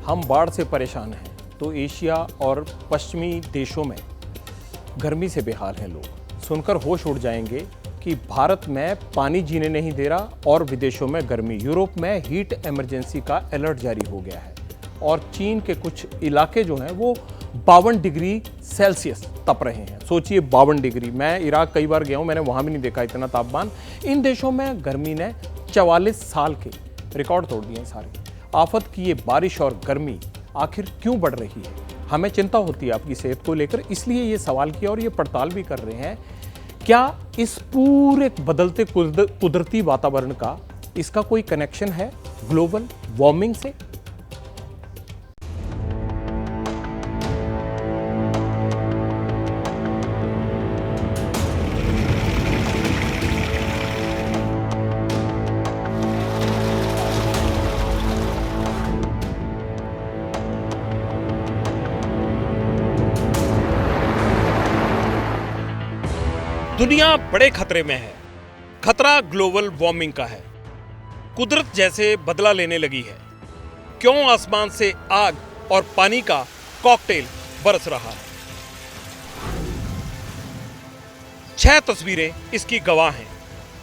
हम बाढ़ से परेशान हैं तो एशिया और पश्चिमी देशों में गर्मी से बेहाल हैं लोग। सुनकर होश उड़ जाएंगे कि भारत में पानी जीने नहीं दे रहा और विदेशों में गर्मी। यूरोप में हीट इमरजेंसी का अलर्ट जारी हो गया है और चीन के कुछ इलाके जो हैं वो 52 डिग्री सेल्सियस तप रहे हैं। सोचिए 52 डिग्री। मैं इराक कई बार गया हूं, मैंने वहां भी नहीं देखा इतना तापमान। इन देशों में गर्मी ने 44 साल के रिकॉर्ड तोड़ दिए सारे। आफत की ये बारिश और गर्मी आखिर क्यों बढ़ रही है? हमें चिंता होती है आपकी सेहत को लेकर, इसलिए ये सवाल किया और ये पड़ताल भी कर रहे हैं क्या इस पूरे बदलते कुदरती वातावरण का इसका कोई कनेक्शन है ग्लोबल वार्मिंग से। दुनिया बड़े खतरे में है। खतरा ग्लोबल वार्मिंग का है। कुदरत जैसे बदला लेने लगी है। क्यों आसमान से आग और पानी का कॉकटेल बरस रहा है। 6 तस्वीरें इसकी गवाह हैं।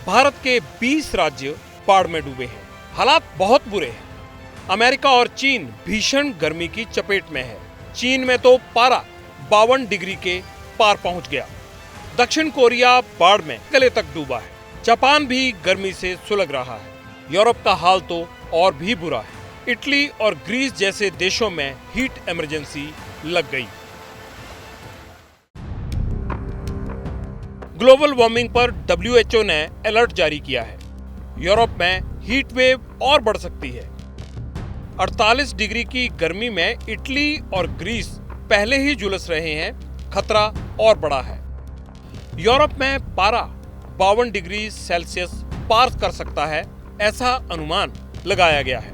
भारत के 20 राज्य बाढ़ में डूबे हैं। हालात बहुत बुरे हैं। अमेरिका और चीन भीषण गर्मी की चपेट में है। चीन में तो पारा 52 डिग्री के पार पहुंच गया। दक्षिण कोरिया बाढ़ में गले तक डूबा है। जापान भी गर्मी से सुलग रहा है। यूरोप का हाल तो और भी बुरा है। इटली और ग्रीस जैसे देशों में हीट इमरजेंसी लग गई। ग्लोबल वार्मिंग पर WHO ने अलर्ट जारी किया है। यूरोप में हीट वेव और बढ़ सकती है। 48 डिग्री की गर्मी में इटली और ग्रीस पहले ही झुलस रहे हैं। खतरा और बड़ा है। यूरोप में पारा 52 डिग्री सेल्सियस पार कर सकता है, ऐसा अनुमान लगाया गया है।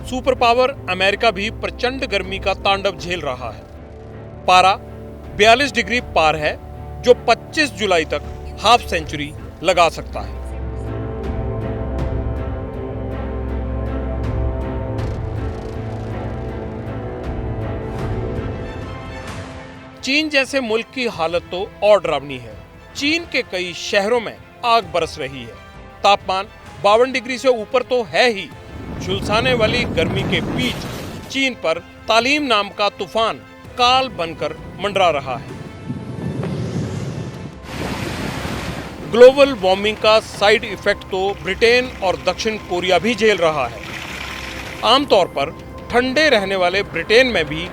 सुपर पावर अमेरिका भी प्रचंड गर्मी का तांडव झेल रहा है। पारा 42 डिग्री पार है, जो 25 जुलाई तक हाफ सेंचुरी लगा सकता है। चीन जैसे मुल्क की हालत तो और डरावनी है। चीन के कई शहरों में आग बरस रही है। तापमान 52 डिग्री से ऊपर तो है ही। झुलसाने वाली गर्मी के बीच चीन पर तालीम नाम का तूफान काल बनकर मंडरा रहा है। ग्लोबल वार्मिंग का साइड इफेक्ट तो ब्रिटेन और दक्षिण कोरिया भी झेल रहा है। आमतौर पर ठंडे रहने वाले ब्रिटेन में भी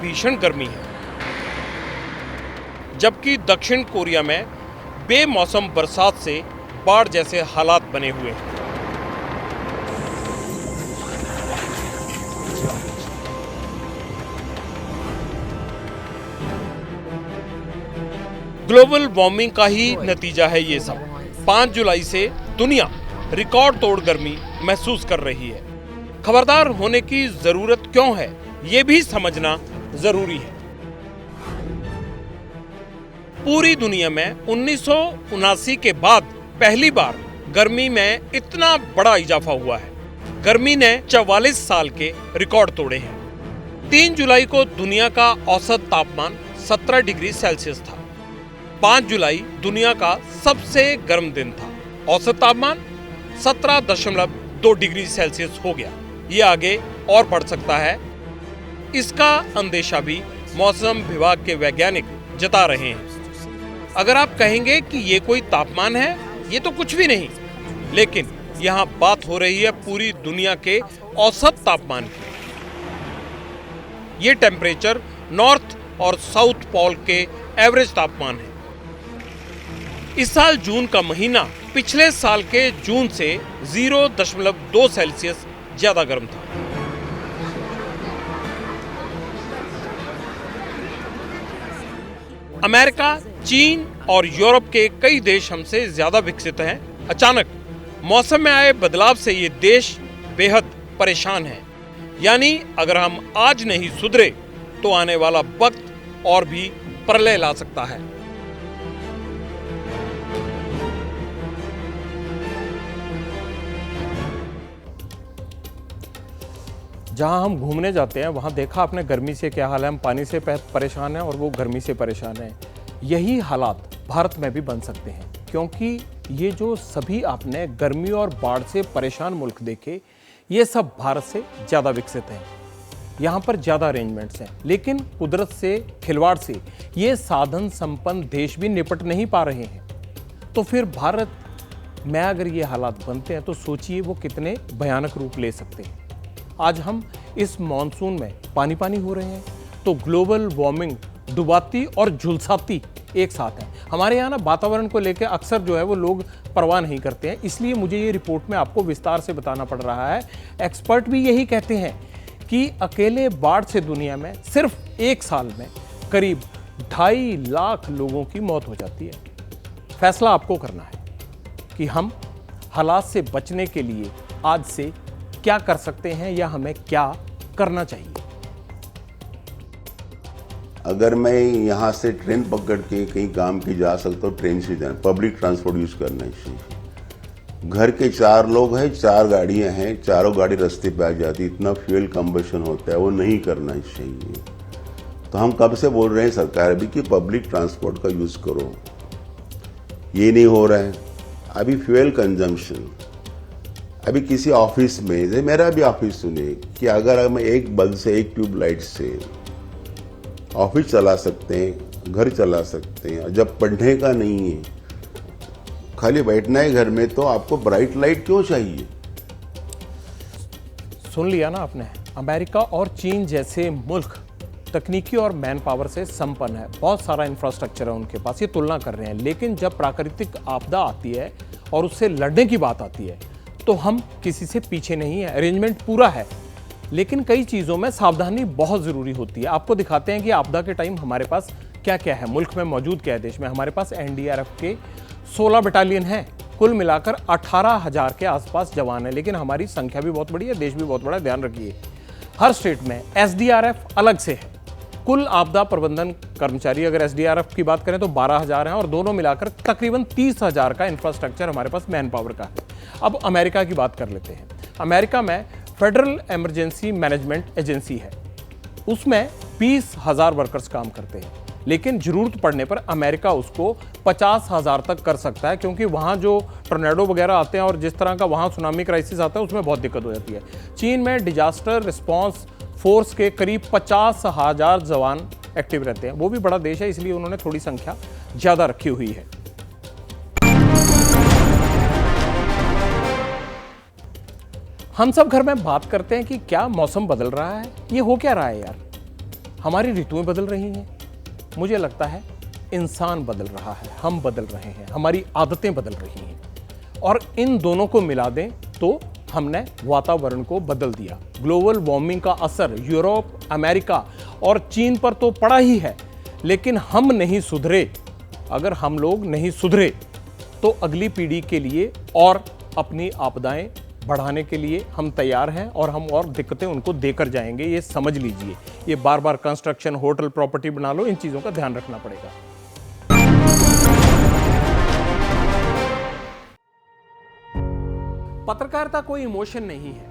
भीषण गर्मी है, जबकि दक्षिण कोरिया में बेमौसम बरसात से बाढ़ जैसे हालात बने हुए हैं। ग्लोबल वार्मिंग का ही नतीजा है ये सब। 5 जुलाई से दुनिया रिकॉर्ड तोड़ गर्मी महसूस कर रही है। खबरदार होने की जरूरत क्यों है, ये भी समझना जरूरी है। पूरी दुनिया में 1979 के बाद पहली बार गर्मी में इतना बड़ा इजाफा हुआ है। गर्मी ने 44 साल के रिकॉर्ड तोड़े हैं। 3 जुलाई को दुनिया का औसत तापमान 17 डिग्री सेल्सियस था। 5 जुलाई दुनिया का सबसे गर्म दिन था। औसत तापमान 17.2 डिग्री सेल्सियस हो गया। ये आगे और बढ़ सकता है, इसका अंदेशा भी मौसम विभाग के वैज्ञानिक जता रहे हैं। अगर आप कहेंगे कि ये कोई तापमान है, ये तो कुछ भी नहीं, लेकिन यहाँ बात हो रही है पूरी दुनिया के औसत तापमान की। ये टेम्परेचर नॉर्थ और साउथ पोल के एवरेज तापमान है। इस साल जून का महीना पिछले साल के जून से 0.2 सेल्सियस ज्यादा गर्म था। अमेरिका, चीन और यूरोप के कई देश हमसे ज्यादा विकसित हैं। अचानक मौसम में आए बदलाव से ये देश बेहद परेशान हैं। यानी अगर हम आज नहीं सुधरे तो आने वाला वक्त और भी प्रलय ला सकता है। जहां हम घूमने जाते हैं वहां देखा आपने गर्मी से क्या हाल है, हम पानी से परेशान हैं और वो गर्मी से परेशान हैं। यही हालात भारत में भी बन सकते हैं, क्योंकि ये जो सभी आपने गर्मी और बाढ़ से परेशान मुल्क देखे, ये सब भारत से ज़्यादा विकसित हैं। यहाँ पर ज़्यादा अरेंजमेंट्स हैं, लेकिन कुदरत से खिलवाड़ से ये साधन संपन्न देश भी निपट नहीं पा रहे हैं। तो फिर भारत में अगर ये हालात बनते हैं तो सोचिए वो कितने भयानक रूप ले सकते हैं। आज हम इस मॉनसून में पानी पानी हो रहे हैं, तो ग्लोबल वार्मिंग डुबाती और झुलसाती एक साथ है। हमारे यहाँ ना वातावरण को लेकर अक्सर जो है वो लोग परवाह नहीं करते हैं, इसलिए मुझे ये रिपोर्ट में आपको विस्तार से बताना पड़ रहा है। एक्सपर्ट भी यही कहते हैं कि अकेले बाढ़ से दुनिया में सिर्फ एक साल में करीब 2.5 लाख लोगों की मौत हो जाती है। फैसला आपको करना है कि हम हालात से बचने के लिए आज से क्या कर सकते हैं या हमें क्या करना चाहिए। अगर मैं यहाँ से ट्रेन पकड़ के कहीं काम की जा सकता हूँ, ट्रेन से जाना, पब्लिक ट्रांसपोर्ट यूज करना चाहिए। घर के 4 लोग हैं, 4 गाड़ियाँ हैं, चारों गाड़ी रास्ते पे आ जाती, इतना फ्यूल कंबशन होता है, वो नहीं करना चाहिए। तो हम कब से बोल रहे हैं सरकार अभी कि पब्लिक ट्रांसपोर्ट का यूज करो, ये नहीं हो रहा है। अभी फ्यूल कंजम्पशन, अभी किसी ऑफिस में, जैसे मेरा भी ऑफिस सुने कि अगर हम एक बल्ब से, एक ट्यूबलाइट से ऑफिस चला सकते हैं, घर चला सकते हैं, जब पढ़ने का नहीं है, खाली बैठना है घर में, तो आपको ब्राइट लाइट क्यों चाहिए? सुन लिया ना आपने, अमेरिका और चीन जैसे मुल्क तकनीकी और मैन पावर से संपन्न है, बहुत सारा इंफ्रास्ट्रक्चर है उनके पास, ये तुलना कर रहे हैं। लेकिन जब प्राकृतिक आपदा आती है और उससे लड़ने की बात आती है तो हम किसी से पीछे नहीं है, अरेंजमेंट पूरा है। लेकिन कई चीज़ों में सावधानी बहुत ज़रूरी होती है। आपको दिखाते हैं कि आपदा के टाइम हमारे पास क्या क्या है, मुल्क में मौजूद क्या है। देश में हमारे पास एनडीआरएफ के 16 बटालियन हैं, कुल मिलाकर 18,000 के आसपास जवान हैं। लेकिन हमारी संख्या भी बहुत बड़ी है, देश भी बहुत बड़ा, ध्यान रखिए। हर स्टेट में एसडीआरएफ अलग से है। कुल आपदा प्रबंधन कर्मचारी अगर एसडीआरएफ की बात करें तो 12,000 हैं और दोनों मिलाकर तकरीबन 30,000 का इंफ्रास्ट्रक्चर हमारे पास मैन पावर का है। अब अमेरिका की बात कर लेते हैं। अमेरिका में फेडरल इमरजेंसी मैनेजमेंट एजेंसी है, उसमें 20,000 वर्कर्स काम करते हैं। लेकिन जरूरत पड़ने पर अमेरिका उसको 50,000 तक कर सकता है, क्योंकि वहाँ जो टोर्नेडो वगैरह आते हैं और जिस तरह का वहाँ सुनामी क्राइसिस आता है उसमें बहुत दिक्कत हो जाती है। चीन में डिजास्टर रिस्पॉन्स फोर्स के करीब 50,000 जवान एक्टिव रहते हैं। वो भी बड़ा देश है, इसलिए उन्होंने थोड़ी संख्या ज़्यादा रखी हुई है। हम सब घर में बात करते हैं कि क्या मौसम बदल रहा है, ये हो क्या रहा है यार, हमारी ऋतुएं बदल रही हैं। मुझे लगता है इंसान बदल रहा है, हम बदल रहे हैं, हमारी आदतें बदल रही हैं, और इन दोनों को मिला दें तो हमने वातावरण को बदल दिया। ग्लोबल वार्मिंग का असर यूरोप, अमेरिका और चीन पर तो पड़ा ही है, लेकिन हम नहीं सुधरे। अगर हम लोग नहीं सुधरे तो अगली पीढ़ी के लिए और अपनी आपदाएं बढ़ाने के लिए हम तैयार हैं, और हम और दिक्कतें उनको देकर जाएंगे। ये समझ लीजिए। ये बार बार कंस्ट्रक्शन, होटल, प्रॉपर्टी बना लो, इन चीज़ों का ध्यान रखना पड़ेगा। पत्रकारिता कोई इमोशन नहीं है,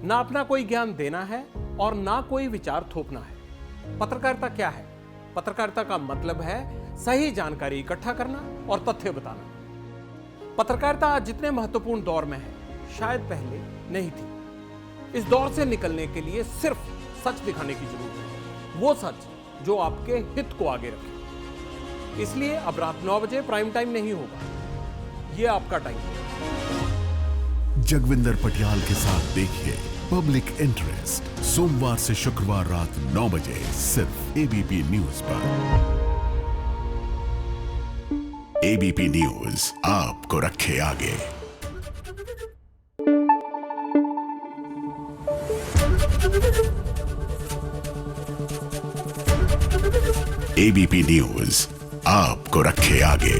ना अपना कोई ज्ञान देना है और ना कोई विचार थोपना है। पत्रकारिता क्या है? पत्रकारिता का मतलब है सही जानकारी इकट्ठा करना और तथ्य बताना। पत्रकारिता आज जितने महत्वपूर्ण दौर में है, शायद पहले नहीं थी। इस दौर से निकलने के लिए सिर्फ सच दिखाने की जरूरत है, वो सच जो आपके हित को आगे रखे। इसलिए अब रात 9 बजे प्राइम टाइम नहीं होगा, ये आपका टाइम है। जगविंदर पटियाल के साथ देखिए पब्लिक इंटरेस्ट, सोमवार से शुक्रवार रात 9 बजे सिर्फ एबीपी न्यूज पर। एबीपी न्यूज आपको रखे आगे। एबीपी न्यूज आपको रखे आगे।